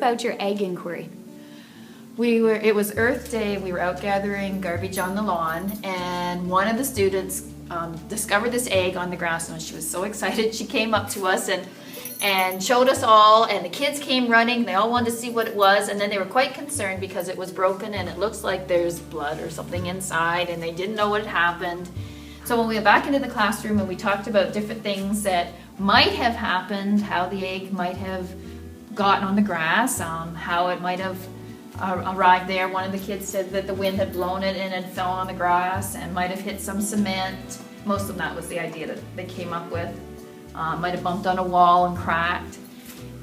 about your egg inquiry. It was Earth Day, we were out gathering garbage on the lawn, and one of the students discovered this egg on the grass, and she was so excited. She came up to us and showed us all, and the kids came running. They all wanted to see what it was, and then they were quite concerned because it was broken and it looks like there's blood or something inside, and they didn't know what had happened. So when we went back into the classroom and we talked about different things that might have happened, how the egg might have gotten on the grass, how it might have arrived there. One of the kids said that the wind had blown it and it fell on the grass and might have hit some cement. Most of that was the idea that they came up with. Might have bumped on a wall and cracked.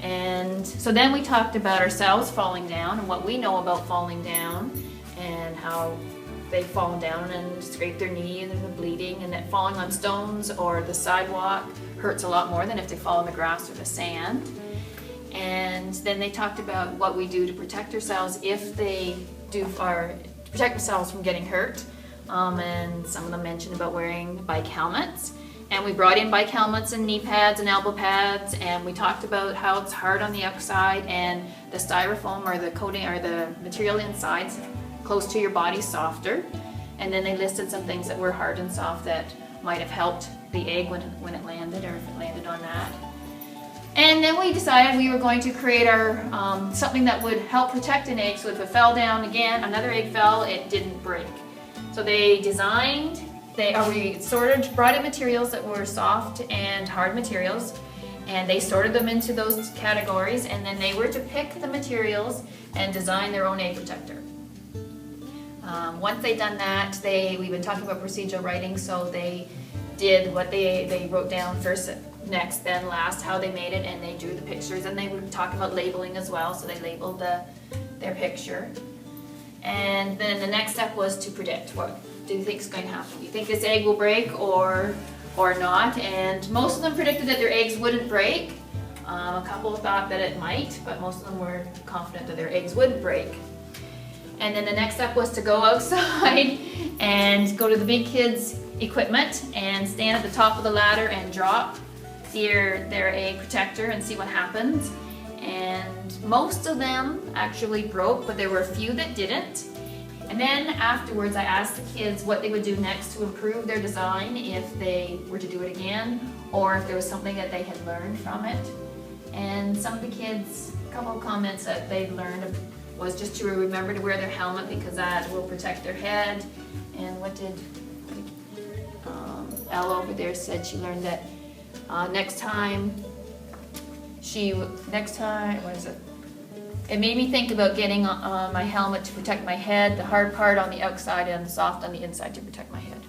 And so then we talked about ourselves falling down and what we know about falling down and how they've fallen down and scraped their knee and they're bleeding, and that falling on stones or the sidewalk hurts a lot more than if they fall in the grass or the sand. And then they talked about what we do to protect ourselves if they do protect themselves from getting hurt. And some of them mentioned about wearing bike helmets. And we brought in bike helmets and knee pads and elbow pads, and we talked about how it's hard on the outside and the styrofoam or the coating or the material inside close to your body softer. And then they listed some things that were hard and soft that might have helped the egg when it landed, or if it landed on that. And then we decided we were going to create our something that would help protect an egg, so if it fell down again, another egg fell, it didn't break. So we brought in materials that were soft and hard materials, and they sorted them into those categories, and then they were to pick the materials and design their own egg protector. Once they'd done that, we've been talking about procedural writing, so they did what they wrote down first, next, then last, how they made it, and they drew the pictures, and they were talking about labeling as well, so they labeled their picture. And then the next step was to predict what do you think is going to happen. Do you think this egg will break or not? And most of them predicted that their eggs wouldn't break. A couple thought that it might, but most of them were confident that their eggs would break. And then the next step was to go outside and go to the big kids' equipment and stand at the top of the ladder and drop their egg protector and see what happens. And most of them actually broke, but there were a few that didn't. And then afterwards I asked the kids what they would do next to improve their design if they were to do it again, or if there was something that they had learned from it. And some of the kids, a couple of comments that they learned was just to remember to wear their helmet because that will protect their head. And what did Elle over there said she learned that next time, what is it? It made me think about getting my helmet to protect my head, the hard part on the outside and the soft on the inside to protect my head.